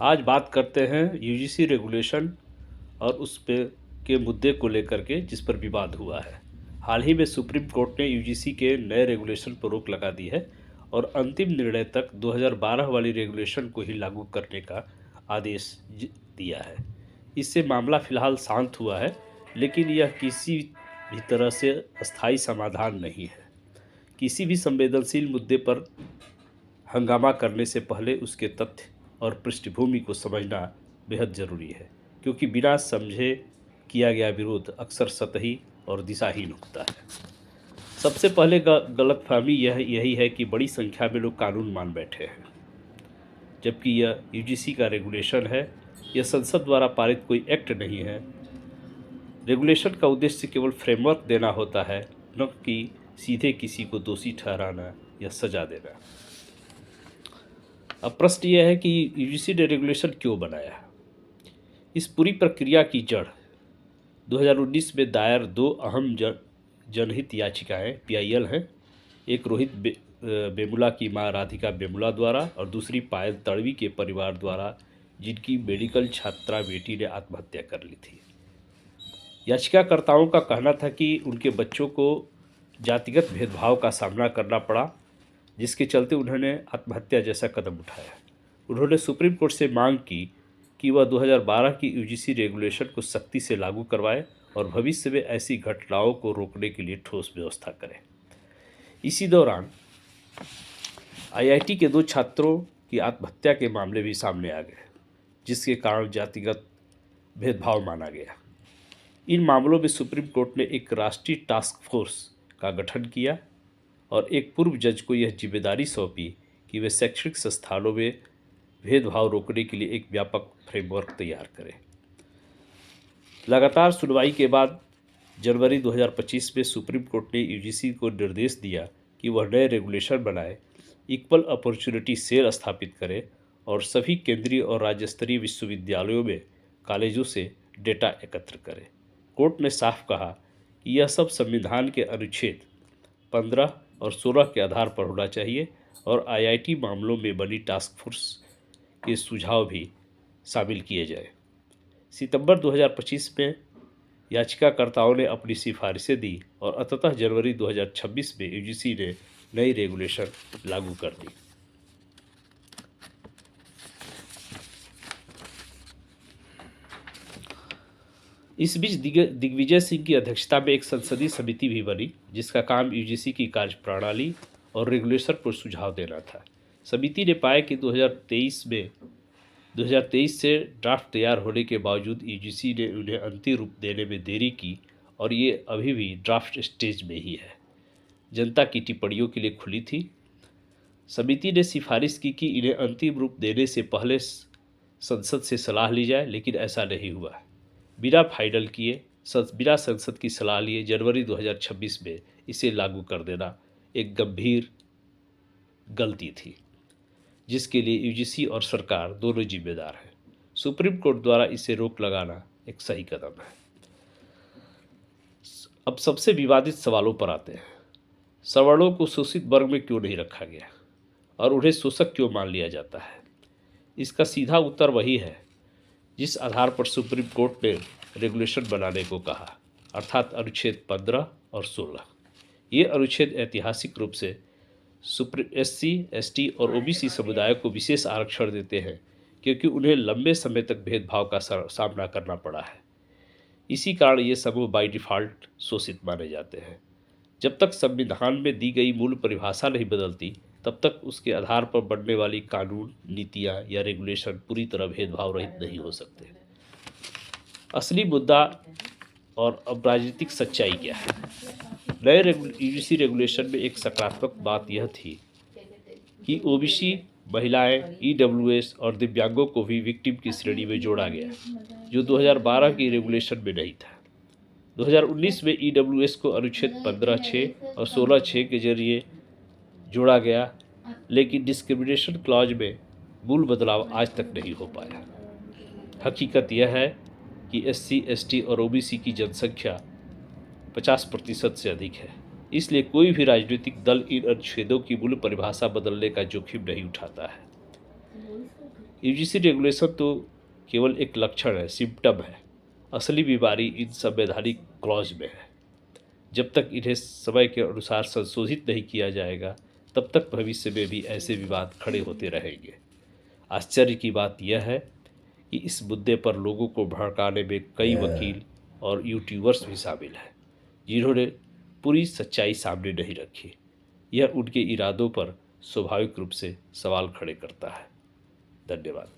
आज बात करते हैं यूजीसी रेगुलेशन और उस पे के मुद्दे को लेकर के जिस पर विवाद हुआ है। हाल ही में सुप्रीम कोर्ट ने यूजीसी के नए रेगुलेशन पर रोक लगा दी है और अंतिम निर्णय तक 2012 वाली रेगुलेशन को ही लागू करने का आदेश दिया है। इससे मामला फिलहाल शांत हुआ है, लेकिन यह किसी भी तरह से अस्थायी समाधान नहीं है। किसी भी संवेदनशील मुद्दे पर हंगामा करने से पहले उसके तथ्य और पृष्ठभूमि को समझना बेहद ज़रूरी है, क्योंकि बिना समझे किया गया विरोध अक्सर सतही और दिशाहीन होता है। सबसे पहले गलतफहमी यही है कि बड़ी संख्या में लोग कानून मान बैठे हैं, जबकि यह यूजीसी का रेगुलेशन है। यह संसद द्वारा पारित कोई एक्ट नहीं है। रेगुलेशन का उद्देश्य केवल फ्रेमवर्क देना होता है, न कि सीधे किसी को दोषी ठहराना या सजा देना। अब प्रश्न यह है कि यूजीसी ने रेगुलेशन क्यों बनाया। इस पूरी प्रक्रिया की जड़ 2019 में दायर दो अहम जनहित याचिकाएं पीआईएल हैं। एक रोहित बेमुला की मां राधिका बेमुला द्वारा और दूसरी पायल तड़वी के परिवार द्वारा, जिनकी मेडिकल छात्रा बेटी ने आत्महत्या कर ली थी। याचिकाकर्ताओं का कहना था कि उनके बच्चों को जातिगत भेदभाव का सामना करना पड़ा, जिसके चलते उन्होंने आत्महत्या जैसा कदम उठाया। उन्होंने सुप्रीम कोर्ट से मांग की कि वह 2012 की यूजीसी रेगुलेशन को सख्ती से लागू करवाए और भविष्य में ऐसी घटनाओं को रोकने के लिए ठोस व्यवस्था करें। इसी दौरान आईआईटी के 2 छात्रों की आत्महत्या के मामले भी सामने आ गए, जिसके कारण जातिगत भेदभाव माना गया। इन मामलों में सुप्रीम कोर्ट ने एक राष्ट्रीय टास्क फोर्स का गठन किया और एक पूर्व जज को यह जिम्मेदारी सौंपी कि वे शैक्षणिक संस्थानों में भेदभाव रोकने के लिए एक व्यापक फ्रेमवर्क तैयार करें। लगातार सुनवाई के बाद जनवरी 2025 में सुप्रीम कोर्ट ने यूजीसी को निर्देश दिया कि वह नए रेगुलेशन बनाए, इक्वल अपॉर्चुनिटी सेल स्थापित करे और सभी केंद्रीय और राज्य स्तरीय विश्वविद्यालयों में कॉलेजों से डेटा एकत्र करे। कोर्ट ने साफ कहा कि यह सब संविधान के अनुच्छेद 15 और 16 के आधार पर होना चाहिए और आईआईटी मामलों में बनी टास्क फोर्स के सुझाव भी शामिल किए जाए। सितंबर 2025 में याचिकाकर्ताओं ने अपनी सिफारिशें दी और अंततः जनवरी 2026 में यूजीसी ने नई रेगुलेशन लागू कर दी। इस बीच दिग्विजय सिंह की अध्यक्षता में एक संसदीय समिति भी बनी, जिसका काम यूजीसी की कार्यप्रणाली और रेगुलेशन पर सुझाव देना था। समिति ने पाया कि 2023 से ड्राफ्ट तैयार होने के बावजूद यूजीसी ने उन्हें अंतिम रूप देने में देरी की और ये अभी भी ड्राफ्ट स्टेज में ही है, जनता की टिप्पणियों के लिए खुली थी। समिति ने सिफारिश की कि इन्हें अंतिम रूप देने से पहले संसद से सलाह ली जाए, लेकिन ऐसा नहीं हुआ। बिना फाइनल किए, बिना संसद की सलाह लिए जनवरी 2026 में इसे लागू कर देना एक गंभीर गलती थी, जिसके लिए यूजीसी और सरकार दोनों जिम्मेदार हैं। सुप्रीम कोर्ट द्वारा इसे रोक लगाना एक सही कदम है। अब सबसे विवादित सवालों पर आते हैं। सवर्णों को शोषित वर्ग में क्यों नहीं रखा गया और उन्हें शोषक क्यों मान लिया जाता है? इसका सीधा उत्तर वही है जिस आधार पर सुप्रीम कोर्ट ने रेगुलेशन बनाने को कहा, अर्थात अनुच्छेद 15 और 16। ये अनुच्छेद ऐतिहासिक रूप से एससी, एसटी और ओबीसी समुदाय को विशेष आरक्षण देते हैं, क्योंकि उन्हें लंबे समय तक भेदभाव का सामना करना पड़ा है। इसी कारण ये समूह बाय डिफ़ॉल्ट शोषित माने जाते हैं। जब तक संविधान में दी गई मूल परिभाषा नहीं बदलती, तब तक उसके आधार पर बनने वाली कानून, नीतियाँ या रेगुलेशन पूरी तरह भेदभाव रहित नहीं हो सकते। असली मुद्दा और अब राजनीतिक सच्चाई क्या है? नए यूजीसी रेगुलेशन में एक सकारात्मक बात यह थी कि ओबीसी, महिलाएं, ईडब्ल्यूएस और दिव्यांगों को भी विक्टिम की श्रेणी में जोड़ा गया, जो 2012 की रेगुलेशन में नहीं था। 2019 में ईडब्ल्यूएस को अनुच्छेद 15(6) और 16(6) के जरिए जोड़ा गया, लेकिन डिस्क्रिमिनेशन क्लॉज में मूल बदलाव आज तक नहीं हो पाया। हकीकत यह है कि एससी, एसटी और ओबीसी की जनसंख्या 50% से अधिक है, इसलिए कोई भी राजनीतिक दल इन अनुच्छेदों की मूल परिभाषा बदलने का जोखिम नहीं उठाता है। यूजीसी रेगुलेशन तो केवल एक लक्षण है, सिम्टम है। असली बीमारी इन संवैधानिक क्लॉज में है। जब तक इन्हें समय के अनुसार संशोधित नहीं किया जाएगा, तब तक भविष्य में भी ऐसे विवाद खड़े होते रहेंगे। आश्चर्य की बात यह है कि इस मुद्दे पर लोगों को भड़काने में कई वकील और यूट्यूबर्स भी शामिल हैं, जिन्होंने पूरी सच्चाई सामने नहीं रखी। यह उनके इरादों पर स्वाभाविक रूप से सवाल खड़े करता है। धन्यवाद।